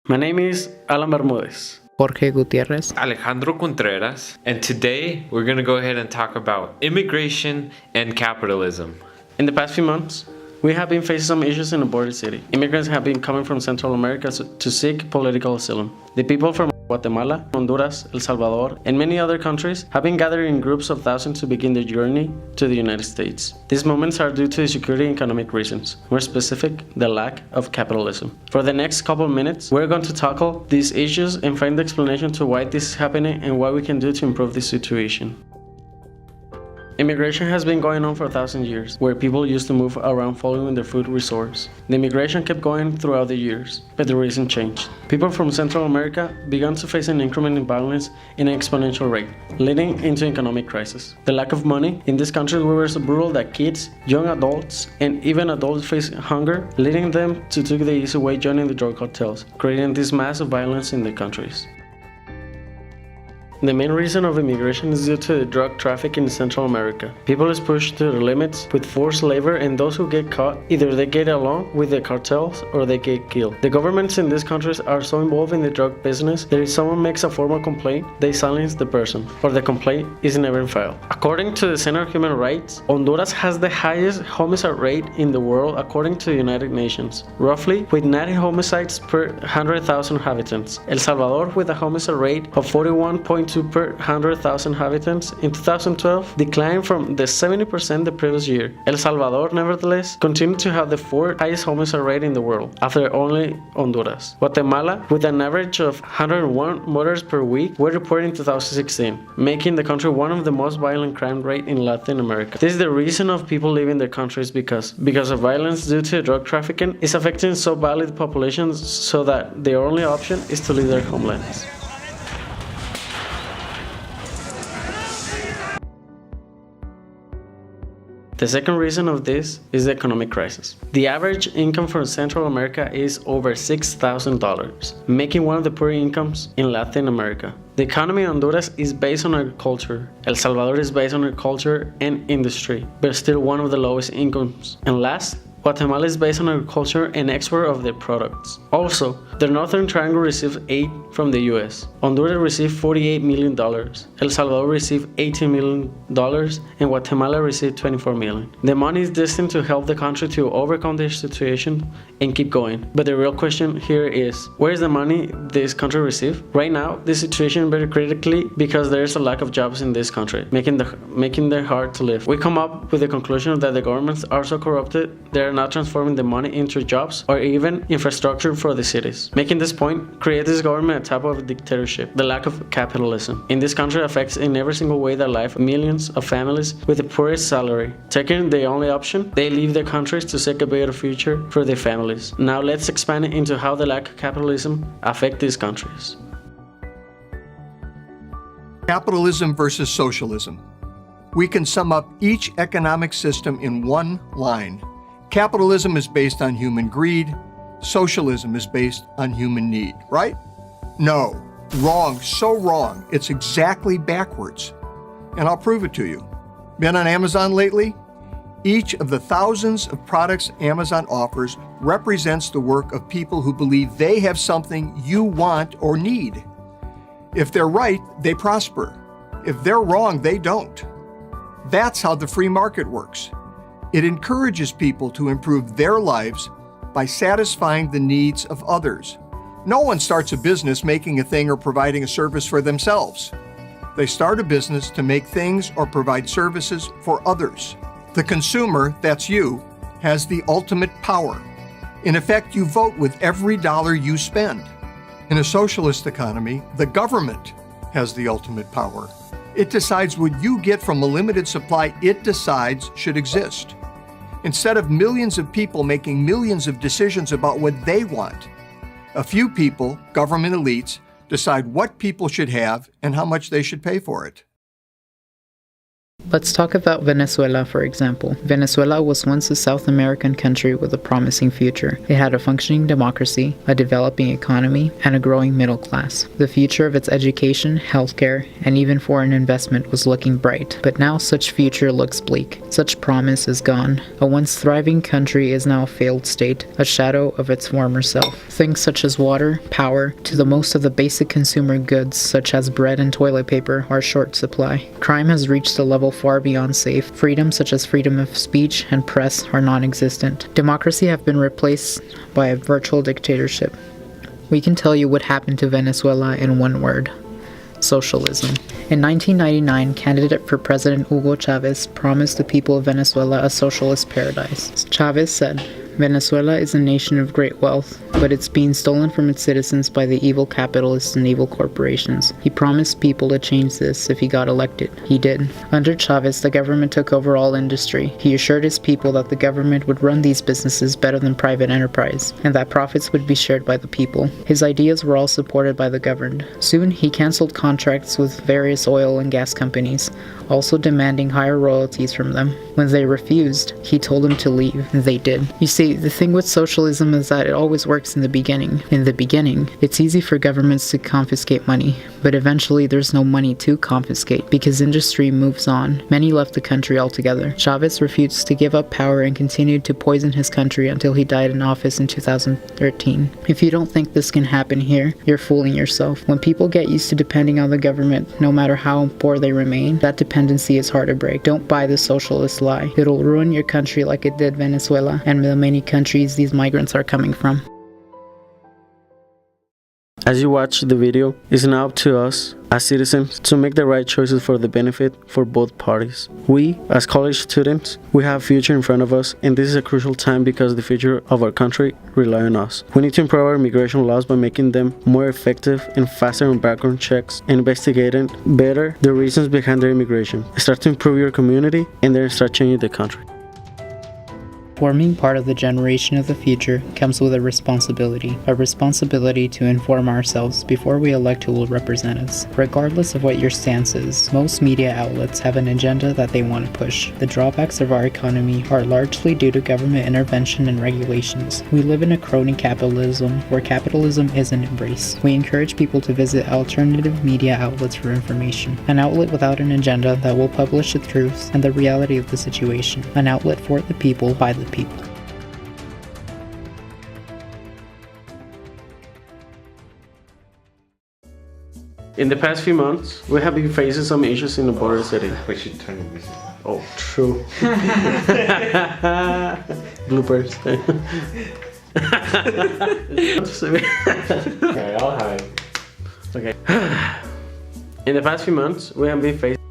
My name is Alan Bermudez. Jorge Gutierrez. Alejandro Contreras, and today we're going to go ahead and talk about immigration and capitalism. In the past few months, we have been facing some issues in the border city. Immigrants have been coming from Central America to seek political asylum. The people from Guatemala, Honduras, El Salvador, and many other countries have been gathering in groups of thousands to begin their journey to the United States. These movements are due to security and economic reasons, more specific, the lack of capitalism. For the next couple minutes, we're going to tackle these issues and find the explanation to why this is happening and what we can do to improve this situation. Immigration has been going on for 1,000 years, where people used to move around following their food resource. The immigration kept going throughout the years, but the reason changed. People from Central America began to face an increment in violence in an exponential rate, leading into economic crisis. The lack of money in these countries were so brutal that kids, young adults, and even adults faced hunger, leading them to take the easy way joining the drug cartels, creating this massive violence in their countries. The main reason of immigration is due to the drug trafficking in Central America. People is pushed to their limits with forced labor, and those who get caught, either they get along with the cartels or they get killed. The governments in these countries are so involved in the drug business that if someone makes a formal complaint, they silence the person, or the complaint is never filed. According to the Center of Human Rights, Honduras has the highest homicide rate in the world according to the United Nations, roughly with 90 homicides per 100,000 inhabitants. El Salvador, with a homicide rate of 41.2 per 100,000 inhabitants in 2012, declined from the 70% the previous year. El Salvador, nevertheless, continued to have the fourth highest homicide rate in the world, after only Honduras. Guatemala, with an average of 101 murders per week, were reported in 2016, making the country one of the most violent crime rate in Latin America. This is the reason of people leaving their countries because of violence due to drug trafficking is affecting so badly the populations so that their only option is to leave their homelands. The second reason of this is the economic crisis. The average income for Central America is over $6,000, making one of the poor incomes in Latin America. The economy in Honduras is based on agriculture. El Salvador is based on agriculture and industry, but still one of the lowest incomes. And last, Guatemala is based on agriculture and export of their products. Also, the Northern Triangle received aid from the US. Honduras received $48 million, El Salvador received $18 million, and Guatemala received $24 million. The money is destined to help the country to overcome their situation and keep going. But the real question here is, where is the money this country received? Right now, the situation is very critically because there is a lack of jobs in this country, making them hard to live. We come up with the conclusion that the governments are so corrupted, they are not transforming the money into jobs or even infrastructure for the cities. Making this point, create this government a type of dictatorship. The lack of capitalism in this country affects in every single way the life of millions of families with the poorest salary. Taking the only option, they leave their countries to seek a better future for their families. Now let's expand it into how the lack of capitalism affects these countries. Capitalism versus socialism. We can sum up each economic system in one line. Capitalism is based on human greed. Socialism is based on human need, right? No, wrong, so wrong. It's exactly backwards. And I'll prove it to you. Been on Amazon lately? Each of the thousands of products Amazon offers represents the work of people who believe they have something you want or need. If they're right, they prosper. If they're wrong, they don't. That's how the free market works. It encourages people to improve their lives by satisfying the needs of others. No one starts a business making a thing or providing a service for themselves. They start a business to make things or provide services for others. The consumer, that's you, has the ultimate power. In effect, you vote with every dollar you spend. In a socialist economy, the government has the ultimate power. It decides what you get from a limited supply it decides should exist. Instead of millions of people making millions of decisions about what they want, a few people, government elites, decide what people should have and how much they should pay for it. Let's talk about Venezuela, for example. Venezuela was once a South American country with a promising future. It had a functioning democracy, a developing economy, and a growing middle class. The future of its education, healthcare, and even foreign investment was looking bright. But now such future looks bleak. Such promise is gone. A once thriving country is now a failed state, a shadow of its former self. Things such as water, power, to the most of the basic consumer goods such as bread and toilet paper are short supply. Crime has reached a level far beyond safe. Freedom such as freedom of speech and press are non-existent. Democracy have been replaced by a virtual dictatorship. We can tell you what happened to Venezuela in one word: socialism. In 1999, candidate for President Hugo Chavez promised the people of Venezuela a socialist paradise. Chavez said, "Venezuela is a nation of great wealth, but it's being stolen from its citizens by the evil capitalists and evil corporations." He promised people to change this if he got elected. He did. Under Chavez, the government took over all industry. He assured his people that the government would run these businesses better than private enterprise, and that profits would be shared by the people. His ideas were all supported by the governed. Soon, he canceled contracts with various oil and gas companies, also demanding higher royalties from them. When they refused, he told them to leave, and they did. You see, the thing with socialism is that it always works in the beginning. In the beginning, it's easy for governments to confiscate money, but eventually there's no money to confiscate because industry moves on. Many left the country altogether. Chavez refused to give up power and continued to poison his country until he died in office in 2013. If you don't think this can happen here, you're fooling yourself. When people get used to depending on the government, no matter how poor they remain, that dependency is hard to break. Don't buy the socialist lie. It'll ruin your country like it did Venezuela and the many countries these migrants are coming from. As you watch the video, it's now up to us as citizens to make the right choices for the benefit for both parties. We, as college students, we have a future in front of us, and this is a crucial time because the future of our country rely on us. We need to improve our immigration laws by making them more effective and faster on background checks, and investigating better the reasons behind their immigration. Start to improve your community, and then start changing the country. Forming part of the generation of the future comes with a responsibility to inform ourselves before we elect who will represent us. Regardless of what your stance is, most media outlets have an agenda that they want to push. The drawbacks of our economy are largely due to government intervention and regulations. We live in a crony capitalism where capitalism isn't embraced. We encourage people to visit alternative media outlets for information. An outlet without an agenda that will publish the truth and the reality of the situation. An outlet for the people, by the people. In the past few months, we have been facing some issues in the border city. We should turn this. Oh, true. Bloopers. Okay, I'll hide. Okay. In the past few months, we have been facing